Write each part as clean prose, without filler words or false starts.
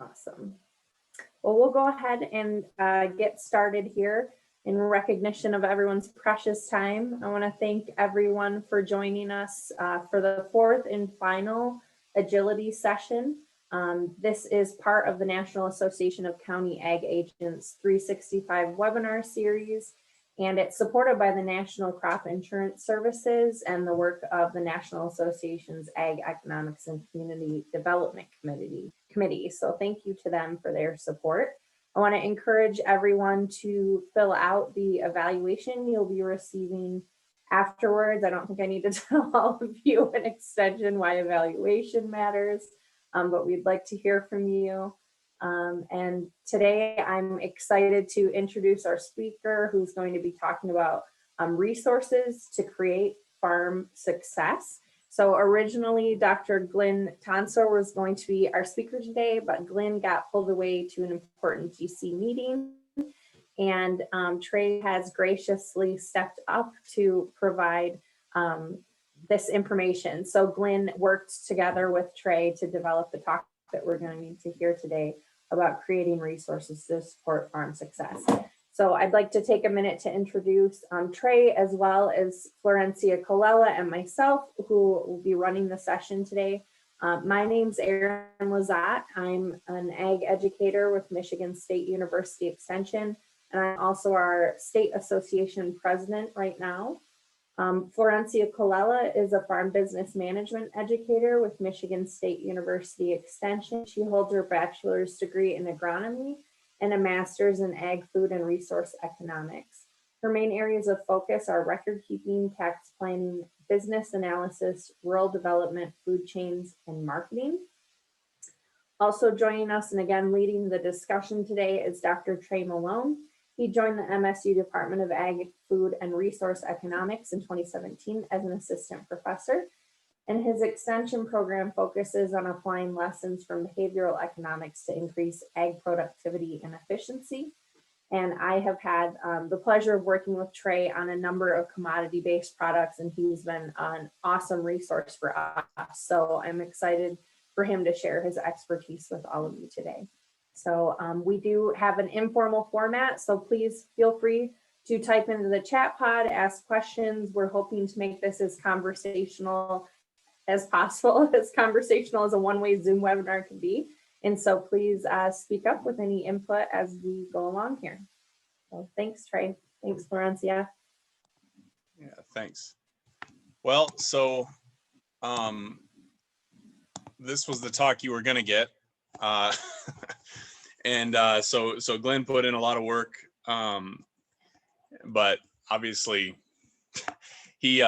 Awesome. Well, we'll go ahead and get started here. In recognition of everyone's precious time, I want to thank everyone for joining us for the fourth and final agility session. This is part of the National Association of County Ag Agents 365 webinar series, and it's supported by the National Crop Insurance Services and the work of the National Association's Ag Economics and Community Development Committee. So thank you to them for their support. I want to encourage everyone to fill out the evaluation you'll be receiving afterwards. I don't think I need to tell all of you in extension why evaluation matters, but we'd like to hear from you. And today I'm excited to introduce our speaker who's going to be talking about resources to create farm success. So originally, Dr. Glenn Tonsor was going to be our speaker today, but Glenn got pulled away to an important GC meeting. And Trey has graciously stepped up to provide this information. So Glenn worked together with Trey to develop the talk that we're going to hear today about creating resources to support farm success. So I'd like to take a minute to introduce Trey, as well as Florencia Colella and myself, who will be running the session today. My name's Erin Lazat. I'm an ag educator with Michigan State University Extension, and I'm also our state association president right now. Florencia Colella is a farm business management educator with Michigan State University Extension. She holds her bachelor's degree in agronomy and a master's in ag, food, and resource economics. Her main areas of focus are record keeping, tax planning, business analysis, rural development, food chains, and marketing. Also joining us and again leading the discussion today is Dr. Trey Malone. He joined the MSU Department of Ag, Food, and Resource Economics in 2017 as an assistant professor. And his extension program focuses on applying lessons from behavioral economics to increase ag productivity and efficiency. And I have had the pleasure of working with Trey on a number of commodity-based products, and he's been an awesome resource for us. So I'm excited for him to share his expertise with all of you today. So we do have an informal format, so please feel free to type into the chat pod, ask questions. We're hoping to make this as conversational as possible, as conversational as a one-way Zoom webinar can be. And so please speak up with any input as we go along here. So thanks, Trey. Thanks, Florencia. Yeah, thanks. Well, so this was the talk you were going to get. So Glenn put in a lot of work, but obviously he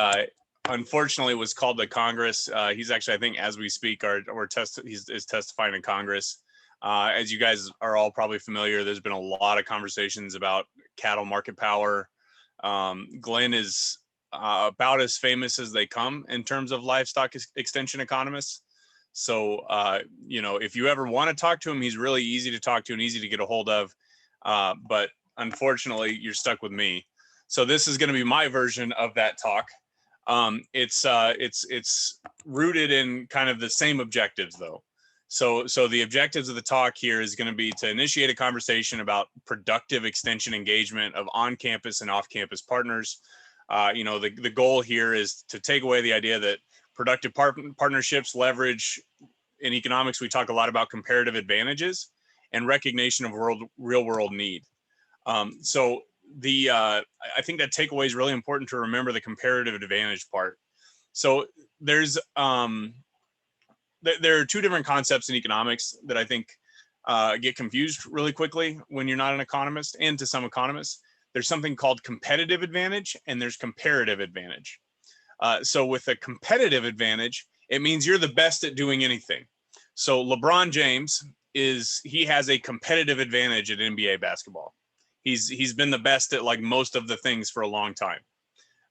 unfortunately was called to Congress. He's actually, I think as we speak, he's testifying in Congress. As you guys are all probably familiar, there's been a lot of conversations about cattle market power. Glenn is about as famous as they come in terms of livestock extension economists. So, if you ever want to talk to him, he's really easy to talk to and easy to get a hold of. But unfortunately, you're stuck with me. So this is going to be my version of that talk. It's rooted in kind of the same objectives, though. So the objectives of the talk here is going to be to initiate a conversation about productive extension engagement of on-campus and off-campus partners. The goal here is to take away the idea that productive partnerships leverage. In economics, we talk a lot about comparative advantages and recognition of real world need. I think that takeaway is really important to remember the comparative advantage part. So there are two different concepts in economics that I think get confused really quickly when you're not an economist, and to some economists. There's something called competitive advantage and there's comparative advantage. So with a competitive advantage, it means you're the best at doing anything. So LeBron James he has a competitive advantage at NBA basketball. He's been the best at like most of the things for a long time.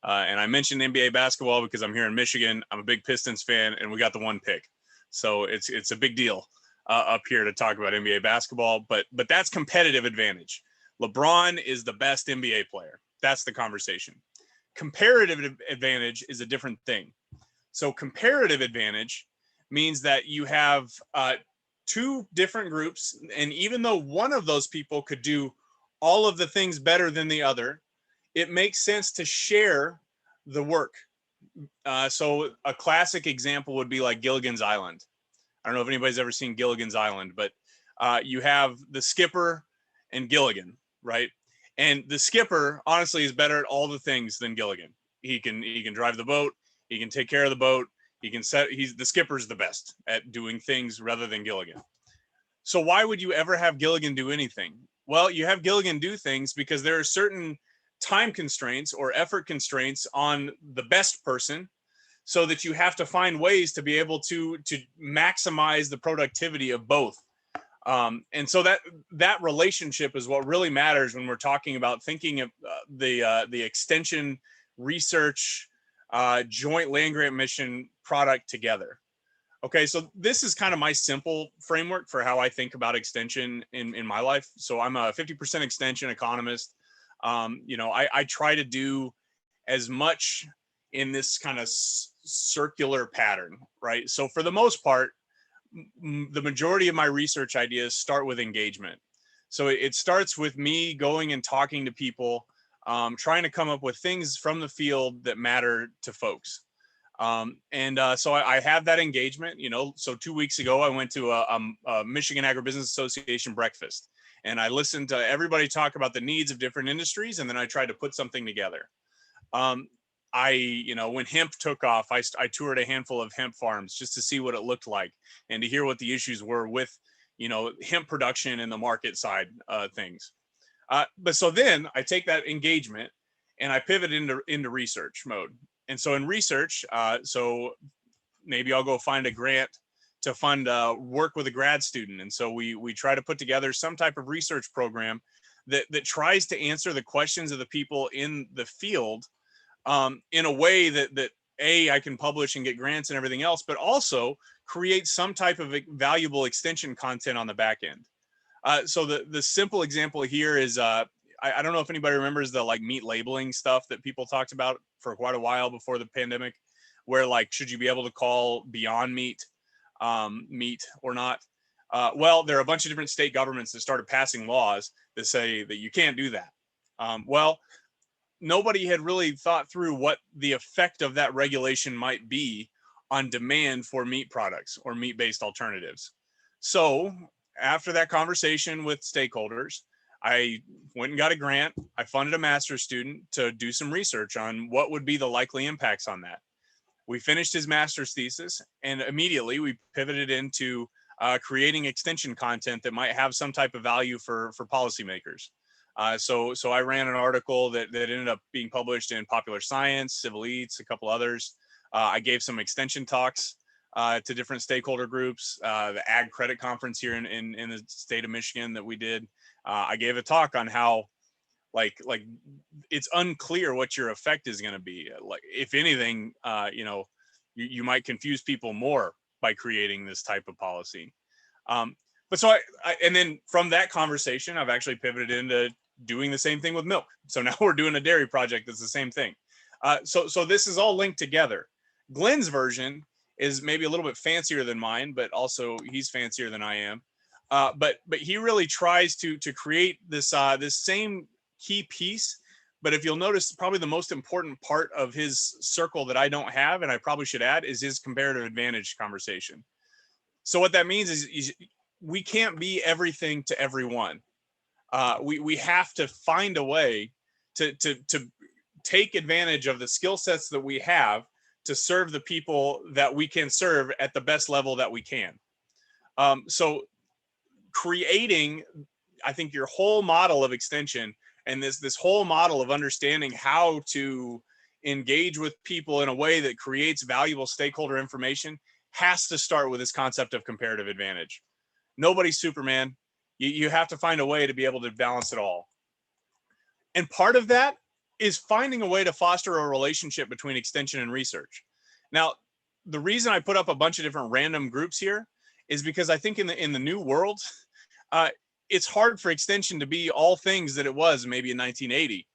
And I mentioned NBA basketball because I'm here in Michigan. I'm a big Pistons fan and we got the one pick. So it's a big deal up here to talk about NBA basketball, but that's competitive advantage. LeBron is the best NBA player. That's the conversation. Comparative advantage is a different thing. So comparative advantage means that you have two different groups, and even though one of those people could do all of the things better than the other, it makes sense to share the work. So a classic example would be like Gilligan's Island. I don't know if anybody's ever seen Gilligan's Island, but you have the skipper and Gilligan, right? And the skipper honestly is better at all the things than Gilligan. He can drive the boat, he can take care of the boat, the skipper's the best at doing things rather than Gilligan. So why would you ever have Gilligan do anything? Well, you have Gilligan do things because there are certain time constraints or effort constraints on the best person, so that you have to find ways to be able to maximize the productivity of both. And so that relationship is what really matters when we're talking about thinking of the extension research joint land grant mission product together. Okay, so this is kind of my simple framework for how I think about extension in my life. So I'm a 50% extension economist. I try to do as much in this kind of circular pattern, right? So for the most part, the majority of my research ideas start with engagement. So it starts with me going and talking to people, trying to come up with things from the field that matter to folks. So I have that engagement, so 2 weeks ago, I went to a Michigan Agribusiness Association breakfast, and I listened to everybody talk about the needs of different industries. And then I tried to put something together. When hemp took off, I toured a handful of hemp farms just to see what it looked like and to hear what the issues were with, hemp production and the market side things. But so then I take that engagement and I pivot into research mode. And so in research, so maybe I'll go find a grant to fund work with a grad student. And so we try to put together some type of research program that tries to answer the questions of the people in the field in a way that I can publish and get grants and everything else, but also create some type of valuable extension content on the back end. So the simple example here is I don't know if anybody remembers the like meat labeling stuff that people talked about for quite a while before the pandemic, where like, should you be able to call Beyond Meat meat or not? Well, there are a bunch of different state governments that started passing laws that say that you can't do that. Well, nobody had really thought through what the effect of that regulation might be on demand for meat products or meat-based alternatives. So after that conversation with stakeholders, I went and got a grant. I funded a master's student to do some research on what would be the likely impacts on that. We finished his master's thesis, and immediately we pivoted into creating extension content that might have some type of value for policymakers. So I ran an article that ended up being published in Popular Science, Civil Eats, a couple others. I gave some extension talks to different stakeholder groups, the Ag Credit Conference here in the state of Michigan that we did. I gave a talk on how like it's unclear what your effect is going to be. Like, if anything, you might confuse people more by creating this type of policy. But so and then from that conversation, I've actually pivoted into doing the same thing with milk. So now we're doing a dairy project that's the same thing. So this is all linked together. Glenn's version is maybe a little bit fancier than mine, but also he's fancier than I am. But he really tries to create this this same key piece. But if you'll notice, probably the most important part of his circle that I don't have, and I probably should add, is his comparative advantage conversation. So what that means is we can't be everything to everyone. We have to find a way to take advantage of the skill sets that we have to serve the people that we can serve at the best level that we can. So creating, I think, your whole model of extension and this whole model of understanding how to engage with people in a way that creates valuable stakeholder information has to start with this concept of comparative advantage. Nobody's Superman. You have to find a way to be able to balance it all. And part of that is finding a way to foster a relationship between extension and research. Now, the reason I put up a bunch of different random groups here is because I think in the new world, it's hard for extension to be all things that it was maybe in 1980.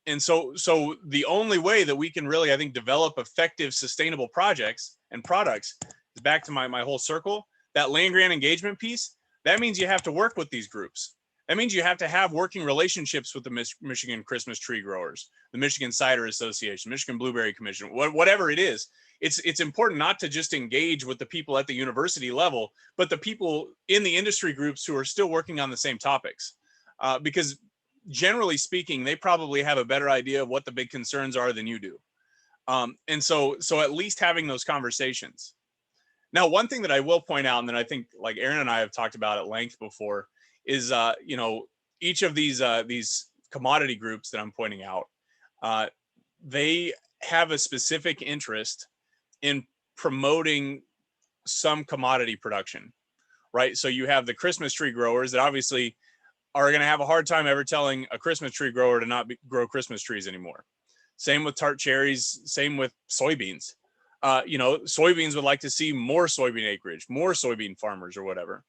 And so the only way that we can really, I think, develop effective, sustainable projects and products is back to my whole circle, that land grant engagement piece, that means you have to work with these groups. That means you have to have working relationships with the Michigan Christmas tree growers, the Michigan Cider Association, Michigan Blueberry Commission, whatever it is. It's important not to just engage with the people at the university level, but the people in the industry groups who are still working on the same topics. Because generally speaking, they probably have a better idea of what the big concerns are than you do. And so at least having those conversations. Now, one thing that I will point out, and that I think like Aaron and I have talked about at length before, is each of these commodity groups that I'm pointing out, they have a specific interest in promoting some commodity production, right? So you have the Christmas tree growers that obviously are going to have a hard time ever telling a Christmas tree grower to not grow Christmas trees anymore. Same with tart cherries, same with soybeans. Soybeans would like to see more soybean acreage, more soybean farmers or whatever.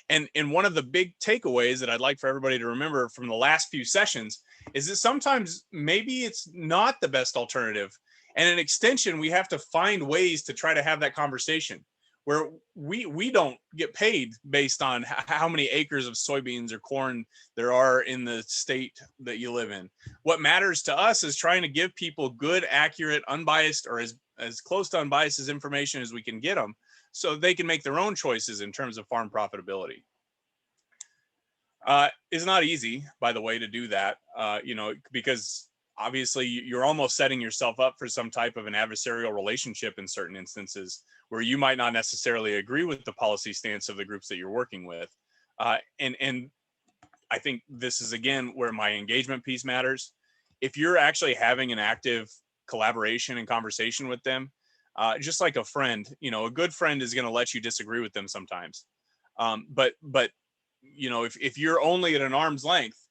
And one of the big takeaways that I'd like for everybody to remember from the last few sessions is that sometimes maybe it's not the best alternative. And in extension, we have to find ways to try to have that conversation where we don't get paid based on how many acres of soybeans or corn there are in the state that you live in. What matters to us is trying to give people good, accurate, unbiased, or as close to unbiased as information as we can get them, so they can make their own choices in terms of farm profitability. It's not easy, by the way, to do that, because obviously you're almost setting yourself up for some type of an adversarial relationship in certain instances where you might not necessarily agree with the policy stance of the groups that you're working with. And I think this is, again, where my engagement piece matters. If you're actually having an active collaboration and conversation with them, just like a friend, a good friend is going to let you disagree with them sometimes. But if you're only at an arm's length,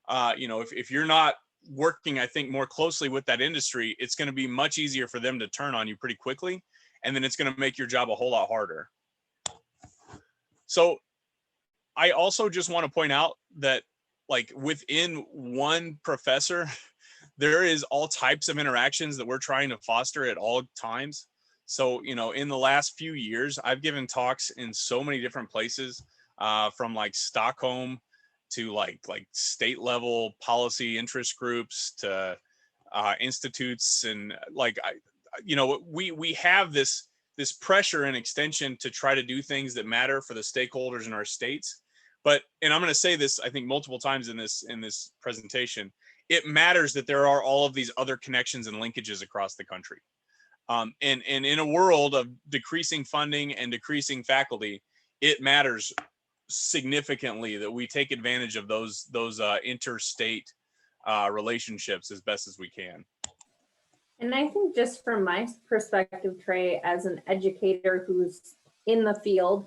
if you're not working, I think, more closely with that industry, it's going to be much easier for them to turn on you pretty quickly. And then it's going to make your job a whole lot harder. So I also just want to point out that, like, within one professor, there is all types of interactions that we're trying to foster at all times. So, in the last few years, I've given talks in so many different places, from like Stockholm to like state level policy interest groups to institutes, and we have this pressure and extension to try to do things that matter for the stakeholders in our states. But, and I'm going to say this, I think, multiple times in this presentation, it matters that there are all of these other connections and linkages across the country. And in a world of decreasing funding and decreasing faculty, it matters significantly that we take advantage of those interstate relationships as best as we can. And I think, just from my perspective, Trey, as an educator who's in the field,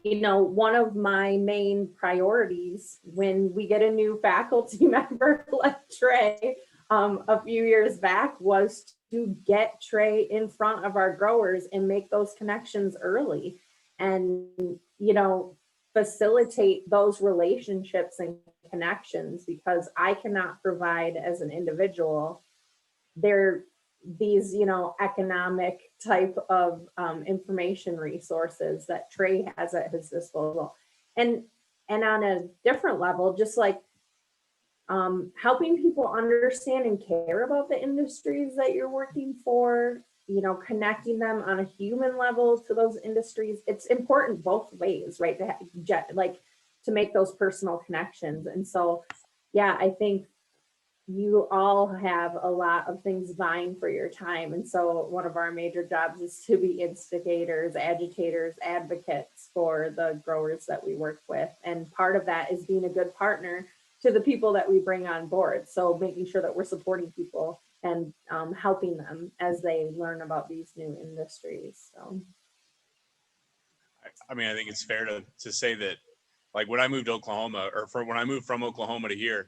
one of my main priorities when we get a new faculty member like Trey a few years back was to get Trey in front of our growers and make those connections early, and facilitate those relationships and connections, because I cannot provide as an individual these economic type of information resources that Trey has at his disposal. And on a different level, just like helping people understand and care about the industries that you're working for, connecting them on a human level to those industries. It's important both ways, right? To make those personal connections. And so, yeah, I think you all have a lot of things vying for your time. And so one of our major jobs is to be instigators, agitators, advocates for the growers that we work with. And part of that is being a good partner to the people that we bring on board. So making sure that we're supporting people and helping them as they learn about these new industries. So, I mean, I think it's fair to say that, like, when I moved to Oklahoma, or when I moved from Oklahoma to here,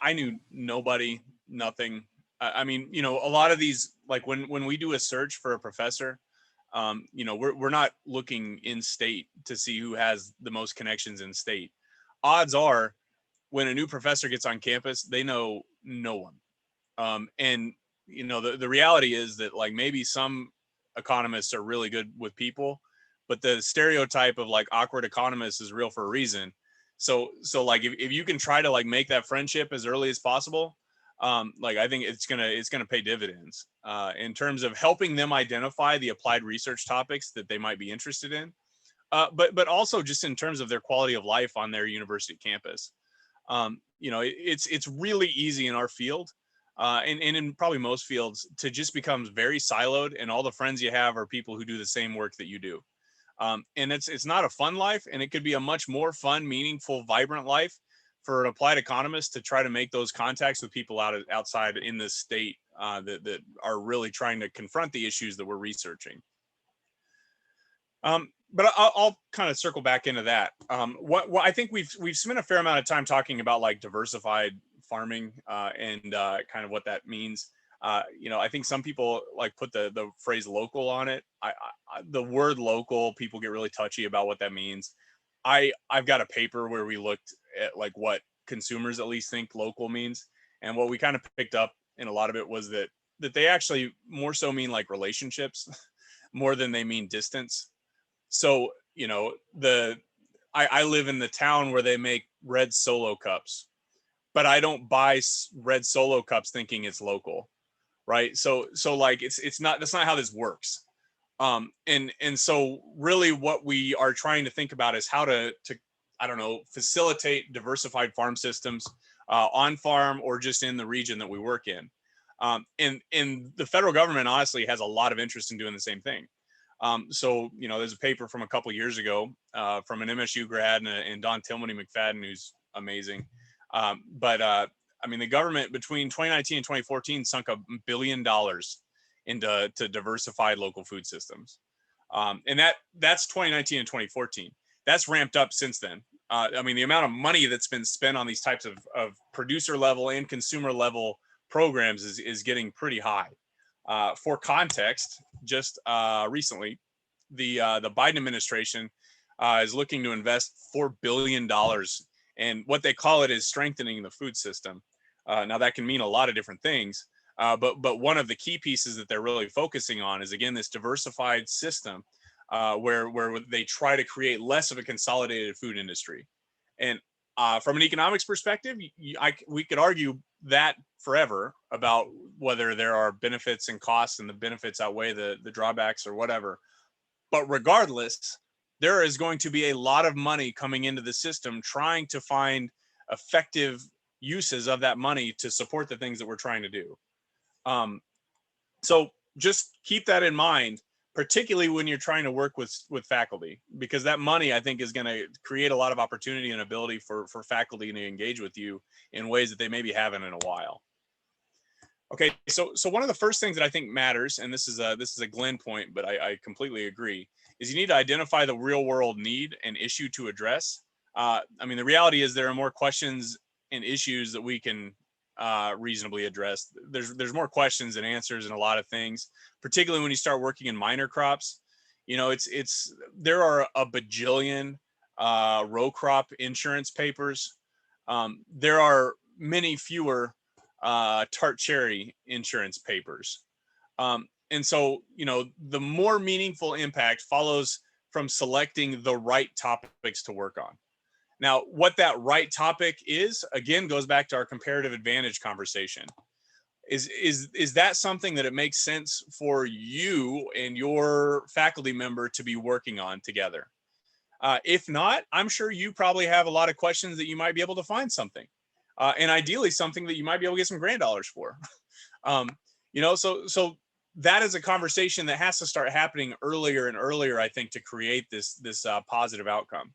I knew nobody, nothing. I mean, a lot of these, like when we do a search for a professor, we're not looking in state to see who has the most connections in state. Odds are, when a new professor gets on campus, they know no one. And the reality is that, like, maybe some economists are really good with people, but the stereotype of like awkward economists is real for a reason. So like if you can try to like make that friendship as early as possible, like I think it's gonna pay dividends in terms of helping them identify the applied research topics that they might be interested in, but also just in terms of their quality of life on their university campus. You know, it's really easy in our field, and in probably most fields, to just become very siloed, and all the friends you have are people who do the same work that you do. And it's not a fun life, and it could be a much more fun, meaningful, vibrant life for an applied economist to try to make those contacts with people outside in the state that are really trying to confront the issues that we're researching. But I'll kind of circle back into that. What I think we've spent a fair amount of time talking about like diversified farming and kind of what that means. You know, I think some people like put the phrase local on it. The word local, people get really touchy about what that means. I've got a paper where we looked at like what consumers at least think local means, and what we kind of picked up in a lot of it was that they actually more so mean like relationships more than they mean distance. So, you know, I live in the town where they make red Solo cups, but I don't buy red Solo cups thinking it's local, right? So like it's not, that's not how this works. And so really what we are trying to think about is how to I don't know, facilitate diversified farm systems on farm or just in the region that we work in. And the federal government honestly has a lot of interest in doing the same thing. So, you know, there's a paper from a couple of years ago from an MSU grad and Don Tilmoney McFadden, who's amazing. But I mean, the government between 2019 and 2014 sunk $1 billion into diversified local food systems. And that's 2019 and 2014. That's ramped up since then. I mean, the amount of money that's been spent on these types of producer level and consumer level programs is getting pretty high. For context, just recently, the Biden administration is looking to invest $4 billion, and what they call it is strengthening the food system. Now that can mean a lot of different things, but one of the key pieces that they're really focusing on is, again, this diversified system where they try to create less of a consolidated food industry. And from an economics perspective, we could argue that forever about whether there are benefits and costs and the benefits outweigh the drawbacks or whatever. But regardless, there is going to be a lot of money coming into the system trying to find effective uses of that money to support the things that we're trying to do. So just keep that in mind, particularly when you're trying to work with faculty, because that money, I think, is going to create a lot of opportunity and ability for faculty to engage with you in ways that they maybe haven't in a while. Okay, so one of the first things that I think matters, and this is a Glenn point, but I completely agree, is you need to identify the real world need and issue to address. I mean, the reality is there are more questions and issues that we can reasonably address. There's more questions than answers in a lot of things, particularly when you start working in minor crops. You know, there are a bajillion row crop insurance papers. There are many fewer tart cherry insurance papers. And so, you know, the more meaningful impact follows from selecting the right topics to work on. Now, what that right topic is, again, goes back to our comparative advantage conversation. Is that something that it makes sense for you and your faculty member to be working on together? If not, I'm sure you probably have a lot of questions that you might be able to find something. And ideally something that you might be able to get some grant dollars for. You know, so that is a conversation that has to start happening earlier and earlier, I think, to create this positive outcome.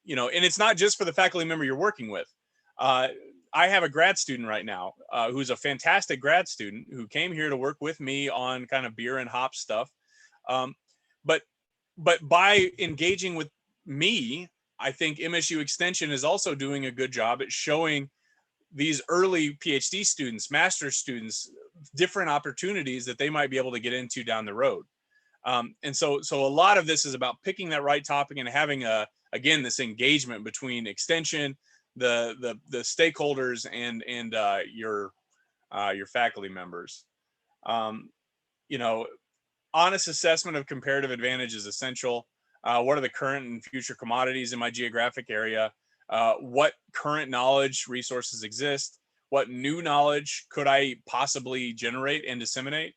You know, and it's not just for the faculty member you're working with. I have a grad student right now who's a fantastic grad student who came here to work with me on kind of beer and hop stuff. But by engaging with me, I think MSU Extension is also doing a good job at showing these early PhD students, master's students, different opportunities that they might be able to get into down the road. And so a lot of this is about picking that right topic and having again, this engagement between Extension, the stakeholders, and your faculty members. You know, honest assessment of comparative advantage is essential. What are the current and future commodities in my geographic area? What current knowledge resources exist? What new knowledge could I possibly generate and disseminate?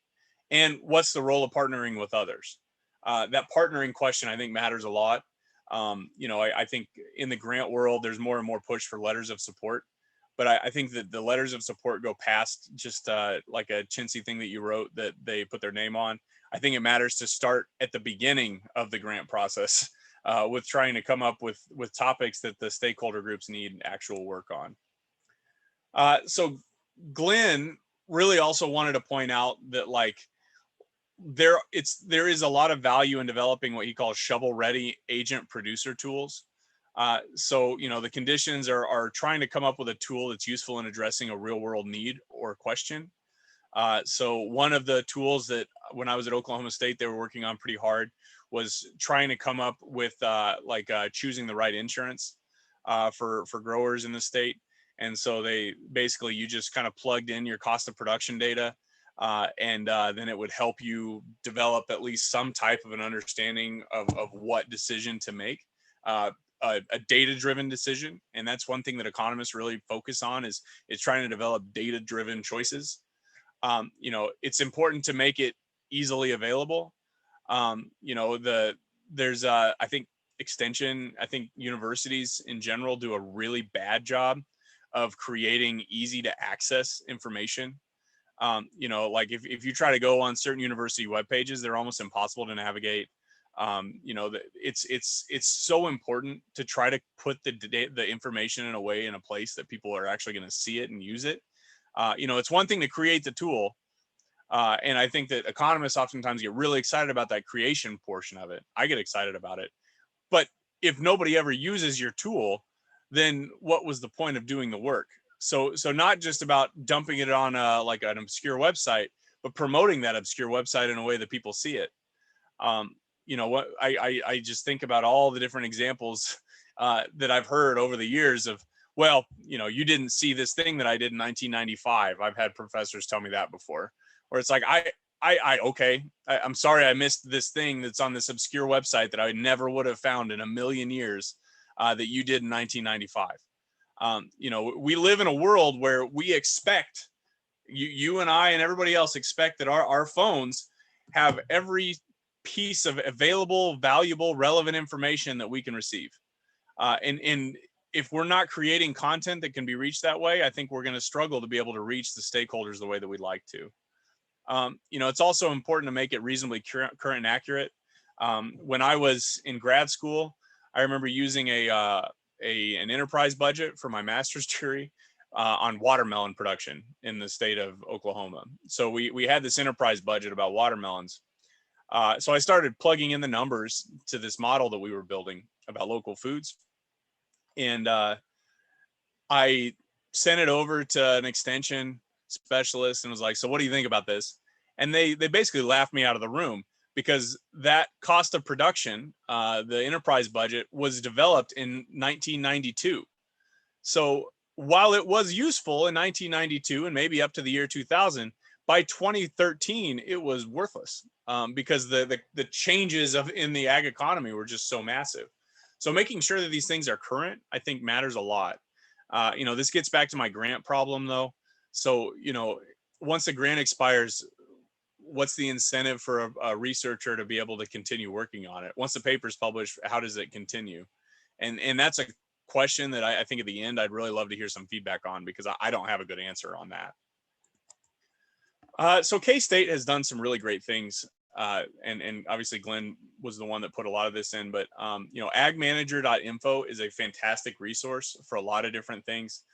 And what's the role of partnering with others? That partnering question, I think, matters a lot. I think in the grant world, there's more and more push for letters of support. But I think that the letters of support go past just like a chintzy thing that you wrote that they put their name on. I think it matters to start at the beginning of the grant process with trying to come up with topics that the stakeholder groups need actual work on. So Glenn really also wanted to point out that like there is a lot of value in developing what he calls shovel-ready agent producer tools. So the conditions are trying to come up with a tool that's useful in addressing a real-world need or question. So one of the tools that when I was at Oklahoma State, they were working on pretty hard was trying to come up with choosing the right insurance for growers in the state. And so they basically, you just kind of plugged in your cost of production data and then it would help you develop at least some type of an understanding of what decision to make. A data-driven decision, and that's one thing that economists really focus on is trying to develop data-driven choices. It's important to make it easily available. There's I think universities in general do a really bad job of creating easy to access information. Like if you try to go on certain university web pages, they're almost impossible to navigate. It's so important to try to put the information in a way, in a place that people are actually going to see it and use it. It's one thing to create the tool. And I think that economists oftentimes get really excited about that creation portion of it. I get excited about it. But if nobody ever uses your tool, then what was the point of doing the work? So not just about dumping it on like an obscure website, but promoting that obscure website in a way that people see it. What I just think about all the different examples that I've heard over the years of, well, you didn't see this thing that I did in 1995. I've had professors tell me that before, where it's like, I'm sorry I missed this thing that's on this obscure website that I never would have found in a million years that you did in 1995. We live in a world where we expect, you and I and everybody else expect that our phones have every piece of available, valuable, relevant information that we can receive. And if we're not creating content that can be reached that way, I think we're going to struggle to be able to reach the stakeholders the way that we'd like to. It's also important to make it reasonably current and accurate. When I was in grad school, I remember using an enterprise budget for my master's degree on watermelon production in the state of Oklahoma. So we had this enterprise budget about watermelons. So I started plugging in the numbers to this model that we were building about local foods. And I sent it over to an extension specialist and was like, so what do you think about this? And they basically laughed me out of the room, because that cost of production, the enterprise budget, was developed in 1992. So while it was useful in 1992 and maybe up to the year 2000, by 2013, it was worthless because the changes in the ag economy were just so massive. So making sure that these things are current, I think, matters a lot. This gets back to my grant problem, though. So, once the grant expires, what's the incentive for a researcher to be able to continue working on it? Once the paper's published, how does it continue? And that's a question that I think at the end, I'd really love to hear some feedback on, because I don't have a good answer on that. So K-State has done some really great things. And obviously Glenn was the one that put a lot of this in, but agmanager.info is a fantastic resource for a lot of different things.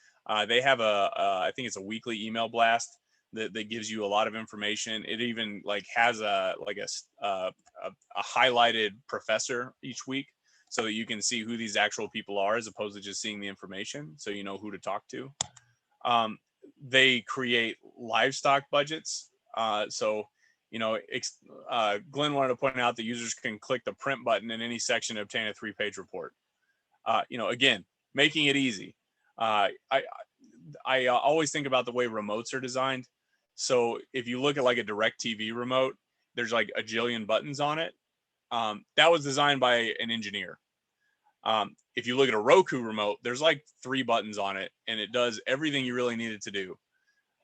They have I think it's a weekly email blast that gives you a lot of information. It even has a highlighted professor each week, so that you can see who these actual people are, as opposed to just seeing the information, so you know who to talk to. They create livestock budgets. Glenn wanted to point out that users can click the print button in any section to obtain a 3-page report. Again, making it easy. I always think about the way remotes are designed. So if you look at like a DirecTV remote, there's like a jillion buttons on it. That was designed by an engineer. If you look at a Roku remote, there's like 3 buttons on it, and it does everything you really need it to do.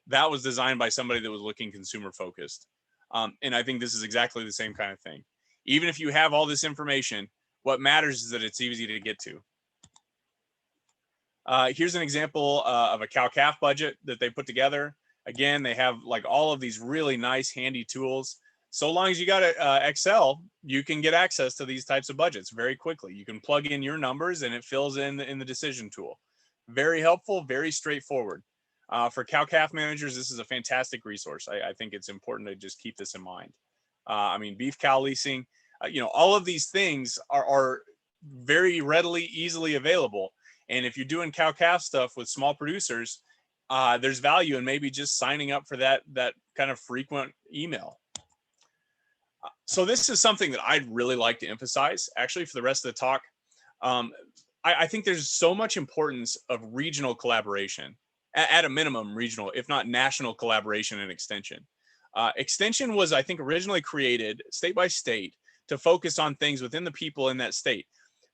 That was designed by somebody that was looking consumer focused. And I think this is exactly the same kind of thing. Even if you have all this information, what matters is that it's easy to get to. Here's an example of a cow-calf budget that they put together. Again, they have like all of these really nice, handy tools. So long as you got Excel, you can get access to these types of budgets very quickly. You can plug in your numbers and it fills in the decision tool. Very helpful, very straightforward. For cow-calf managers, this is a fantastic resource. I think it's important to just keep this in mind. I mean, beef cow leasing, all of these things are very readily, easily available. And if you're doing cow-calf stuff with small producers, there's value in maybe just signing up for that kind of frequent email. So this is something that I'd really like to emphasize, actually, for the rest of the talk. I think there's so much importance of regional collaboration, at a minimum regional, if not national collaboration and extension. Extension was, I think, originally created state by state to focus on things within the people in that state.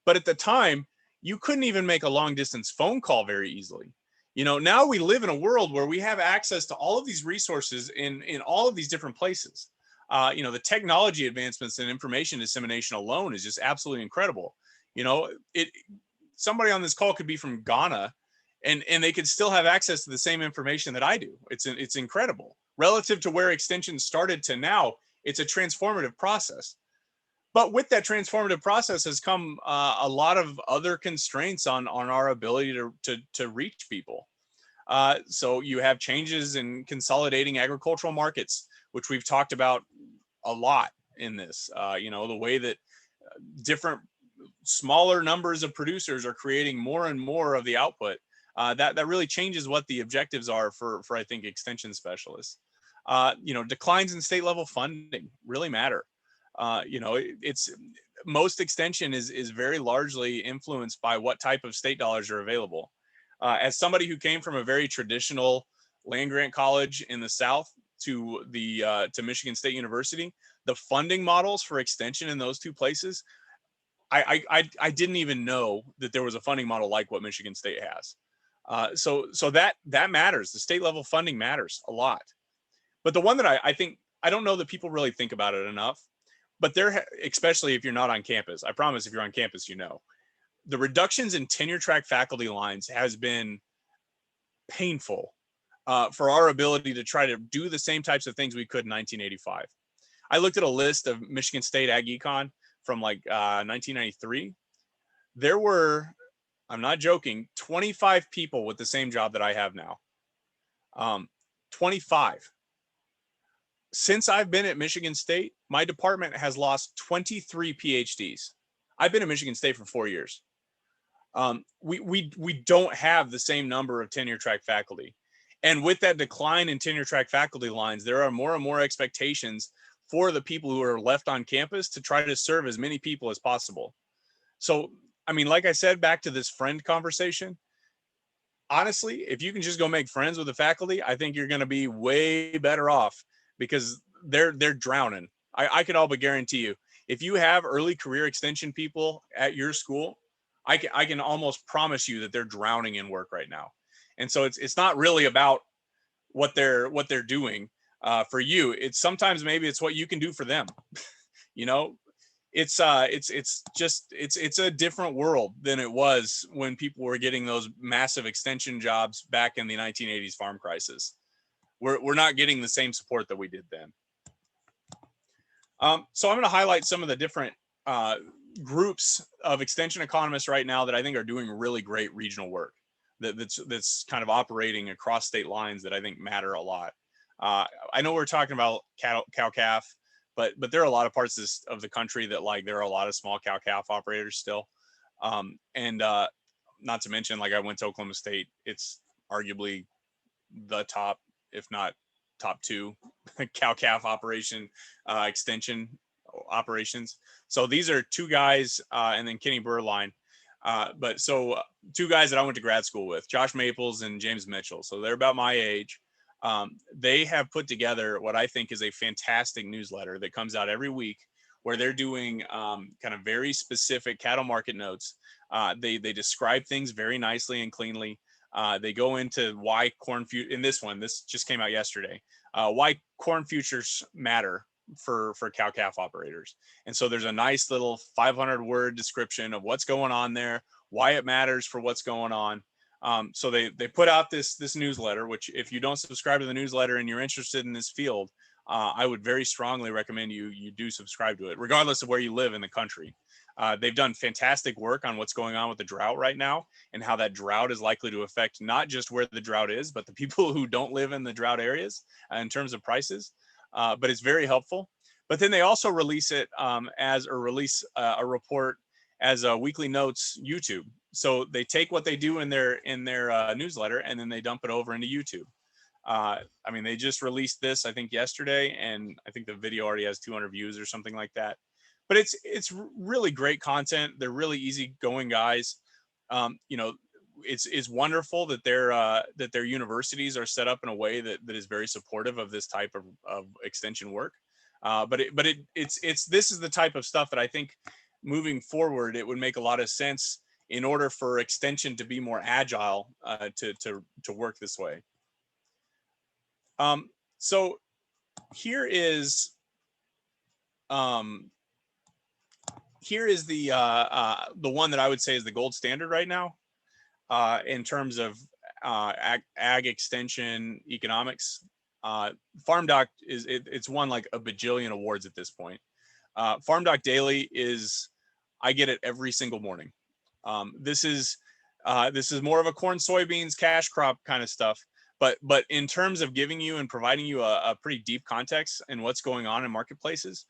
But at the time, you couldn't even make a long distance phone call very easily. Now we live in a world where we have access to all of these resources in all of these different places. The technology advancements and information dissemination alone is just absolutely incredible. Somebody on this call could be from Ghana and they could still have access to the same information that I do. It's incredible. Relative to where extension started to now, it's a transformative process. But with that transformative process has come a lot of other constraints on our ability to reach people. So you have changes in consolidating agricultural markets, which we've talked about a lot in this. The way that different smaller numbers of producers are creating more and more of the output. That really changes what the objectives are for I think extension specialists. Declines in state level funding really matter. It's most extension is very largely influenced by what type of state dollars are available. As somebody who came from a very traditional land grant college in the South to Michigan State University, the funding models for extension in those two places, I didn't even know that there was a funding model like what Michigan State has. So that matters. The state level funding matters a lot. But the one that I think, I don't know that people really think about it enough, but especially if you're not on campus, I promise if you're on campus, the reductions in tenure track faculty lines has been painful for our ability to try to do the same types of things we could in 1985. I looked at a list of Michigan State Ag Econ from 1993. There were, I'm not joking, 25 people with the same job that I have now. 25. Since I've been at Michigan State, my department has lost 23 PhDs. I've been at Michigan State for 4 years. We don't have the same number of tenure track faculty. And with that decline in tenure track faculty lines, there are more and more expectations for the people who are left on campus to try to serve as many people as possible. So, like I said, back to this friend conversation, honestly, if you can just go make friends with the faculty, I think you're going to be way better off because they're drowning. I can all but guarantee you, if you have early career extension people at your school, I can almost promise you that they're drowning in work right now. And so it's not really about what they're doing for you. It's sometimes maybe it's what you can do for them. It's a different world than it was when people were getting those massive extension jobs back in the 1980s farm crisis. We're not getting the same support that we did then. So I'm going to highlight some of the different groups of extension economists right now that I think are doing really great regional work that's kind of operating across state lines that I think matter a lot. I know we're talking about cow-calf, but there are a lot of parts of the country that there are a lot of small cow-calf operators still. And not to mention, I went to Oklahoma State. It's arguably the top, if not top 2 cow-calf operation extension operations. So these are 2 guys and then Kenny Burline. But 2 guys that I went to grad school with, Josh Maples and James Mitchell. So they're about my age. They have put together what I think is a fantastic newsletter that comes out every week, where they're doing kind of very specific cattle market notes. They describe things very nicely and cleanly. They go into why this just came out yesterday, why corn futures matter for cow-calf operators. And so there's a nice little 500-word description of what's going on there, why it matters for what's going on. So they put out this newsletter, which if you don't subscribe to the newsletter and you're interested in this field, I would very strongly recommend you do subscribe to it, regardless of where you live in the country. They've done fantastic work on what's going on with the drought right now and how that drought is likely to affect not just where the drought is, but the people who don't live in the drought areas in terms of prices. But it's very helpful. But then they also release it a report as a weekly notes YouTube. So they take what they do in their newsletter and then they dump it over into YouTube. I mean, they just released this, I think, yesterday, and I think the video already has 200 views or something like that. But it's really great content. They're really easygoing guys. You know, it's wonderful that their universities are set up in a way that is very supportive of this type of extension work. But this is the type of stuff that I think moving forward, it would make a lot of sense in order for extension to be more agile to work this way. So here is the one that I would say is the gold standard right now in terms of ag extension economics. FarmDoc it's won like a bajillion awards at this point. FarmDoc Daily I get it every single morning. This is more of a corn, soybeans, cash crop kind of stuff. But in terms of giving you and providing you a pretty deep context in what's going on in marketplaces,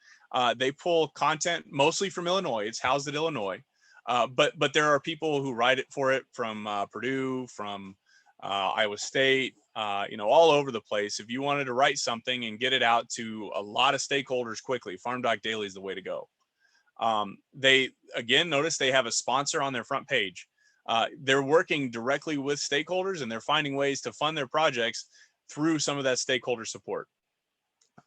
they pull content mostly from Illinois. It's housed at Illinois, but there are people who write it from Purdue, from Iowa State, all over the place. If you wanted to write something and get it out to a lot of stakeholders quickly, FarmDoc Daily is the way to go. They again notice they have a sponsor on their front page. They're working directly with stakeholders and they're finding ways to fund their projects through some of that stakeholder support.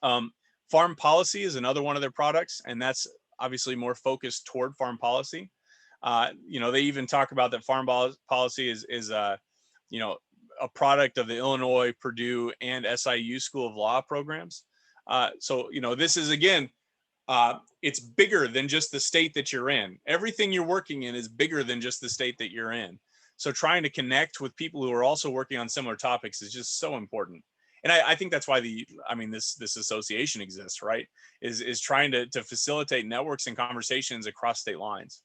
Farm policy is another one of their products, and that's obviously more focused toward farm policy. They even talk about that farm policy is a product of the Illinois, Purdue, and SIU School of Law programs. So this is, again, it's bigger than just the state that you're in. Everything you're working in is bigger than just the state that you're in. So trying to connect with people who are also working on similar topics is just so important. And I think that's why this association exists, right? Is trying to facilitate networks and conversations across state lines.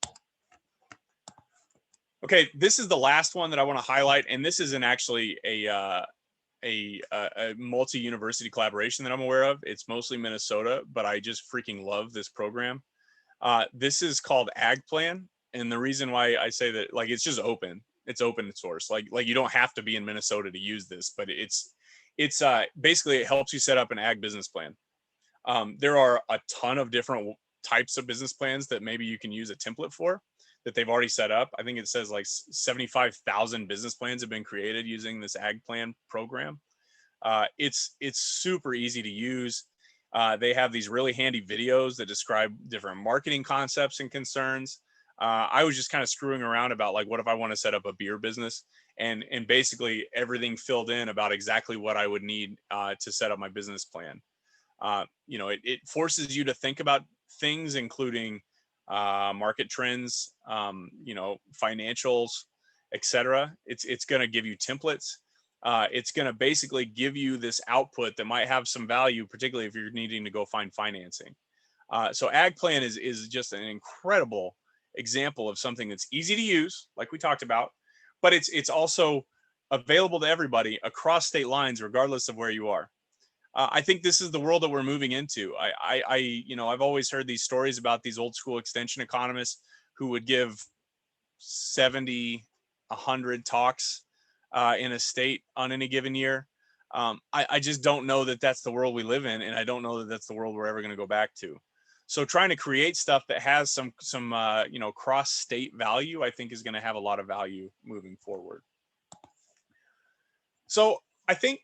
Okay, this is the last one that I want to highlight, and this isn't actually a multi-university collaboration that I'm aware of. It's mostly Minnesota, but I just freaking love this program. This is called AgPlan, and the reason why I say that, like, it's just open. It's open source. Like you don't have to be in Minnesota to use this, but it's basically it helps you set up an ag business plan. There are a ton of different types of business plans that maybe you can use a template for that they've already set up. I think it says like 75,000 business plans have been created using this AgPlan program. It's super easy to use. They have these really handy videos that describe different marketing concepts and concerns. I was just kind of screwing around about, like, what if I want to set up a beer business, and basically everything filled in about exactly what I would need to set up my business plan. It forces you to think about things, including market trends, financials, etc. It's going to give you templates. It's going to basically give you this output that might have some value, particularly if you're needing to go find financing. So AgPlan is just an incredible example of something that's easy to use, like we talked about, but it's also available to everybody across state lines, regardless of where you are. I think this is the world that we're moving into. I've always heard these stories about these old school extension economists who would give 70, 100 talks in a state on any given year. I just don't know that that's the world we live in, and I don't know that that's the world we're ever going to go back to. So trying to create stuff that has some cross-state value, I think, is going to have a lot of value moving forward. So I think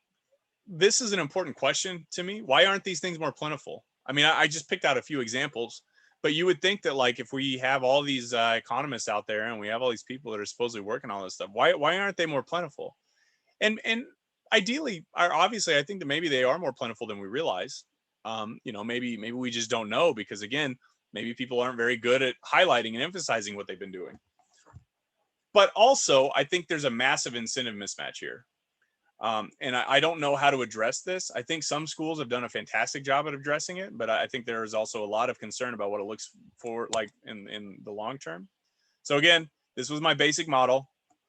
this is an important question to me. Why aren't these things more plentiful? I mean, I just picked out a few examples, but you would think that like if we have all these economists out there and we have all these people that are supposedly working on all this stuff, why aren't they more plentiful? And ideally, obviously, I think that maybe they are more plentiful than we realize. You know, maybe we just don't know because again, maybe people aren't very good at highlighting and emphasizing what they've been doing. But also, I think there's a massive incentive mismatch here. And I don't know how to address this. I think some schools have done a fantastic job at addressing it, but I think there is also a lot of concern about what it looks for like in the long term. So again, this was my basic model.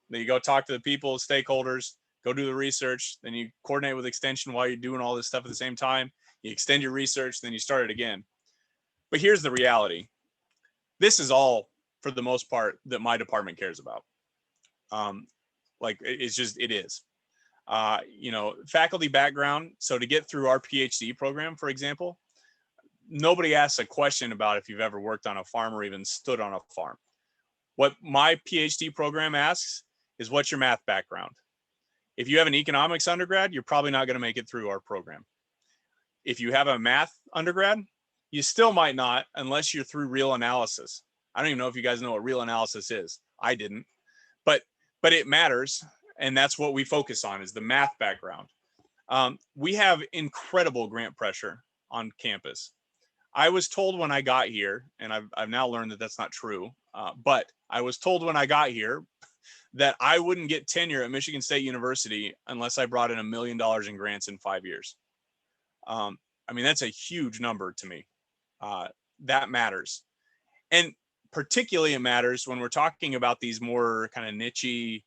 Then you go talk to the people, stakeholders, go do the research, then you coordinate with extension while you're doing all this stuff at the same time. You extend your research, then you start it again. But here's the reality. This is all, for the most part, that my department cares about. Like it's just, it is. You know, faculty background. So to get through our PhD program, for example, nobody asks a question about if you've ever worked on a farm or even stood on a farm. What my PhD program asks is what's your math background? If you have an economics undergrad, you're probably not going to make it through our program. If you have a math undergrad, you still might not unless you're through real analysis. I don't even know if you guys know what real analysis is. I didn't, but it matters. And that's what we focus on is the math background. We have incredible grant pressure on campus. I was told when I got here, and I've now learned that that's not true, but I was told when I got here that I wouldn't get tenure at Michigan State University unless I brought in $1 million in grants in 5 years. I mean, that's a huge number to me. That matters. And particularly it matters when we're talking about these more kind of niche-y,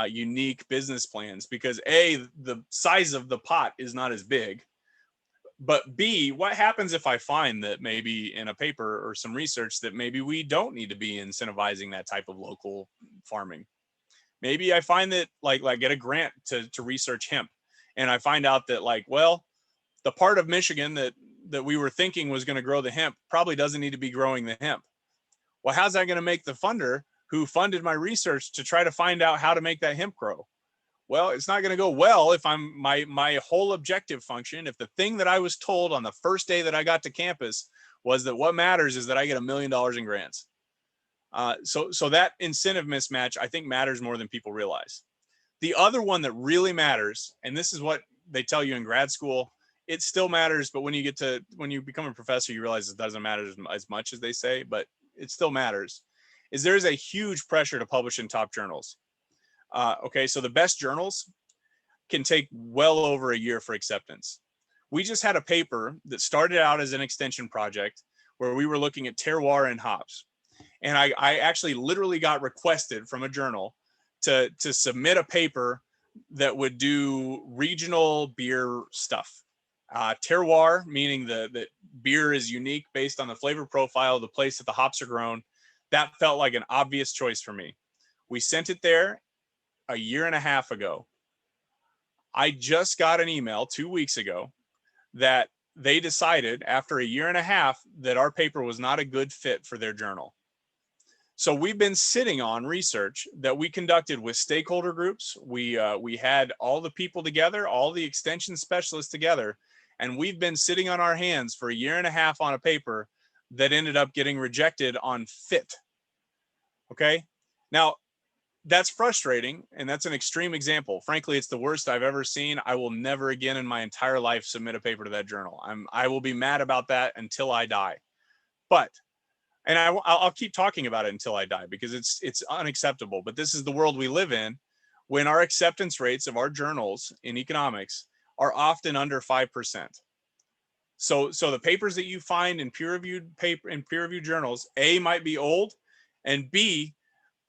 unique business plans, because A, the size of the pot is not as big, but B, what happens if I find that maybe in a paper or some research that maybe we don't need to be incentivizing that type of local farming? Maybe I find that like get a grant to research hemp, and I find out that like, well, the part of Michigan that we were thinking was going to grow the hemp probably doesn't need to be growing the hemp. Well, how's that going to make the funder who funded my research to try to find out how to make that hemp grow? Well, it's not going to go well if I'm my whole objective function. If the thing that I was told on the first day that I got to campus was that what matters is that I get $1 million in grants. So that incentive mismatch, I think, matters more than people realize. The other one that really matters, and this is what they tell you in grad school, it still matters, but when you become a professor, you realize it doesn't matter as much as they say, but it still matters, is there's a huge pressure to publish in top journals. Okay, so the best journals can take well over a year for acceptance. We just had a paper that started out as an extension project where we were looking at terroir and hops. And I actually literally got requested from a journal to submit a paper that would do regional beer stuff. Terroir, meaning that beer is unique based on the flavor profile of the place that the hops are grown. That felt like an obvious choice for me. We sent it there a year and a half ago. I just got an email 2 weeks ago that they decided after a year and a half that our paper was not a good fit for their journal. So we've been sitting on research that we conducted with stakeholder groups. We had all the people together, all the extension specialists together, and we've been sitting on our hands for a year and a half on a paper that ended up getting rejected on fit. Okay, now that's frustrating, and that's an extreme example. Frankly, it's the worst I've ever seen. I will never again in my entire life submit a paper to that journal. I will be mad about that until I die. But and I'll keep talking about it until I die because it's unacceptable. But this is the world we live in, when our acceptance rates of our journals in economics are often under 5%. So the papers that you find in peer-reviewed journals, A, might be old, and B,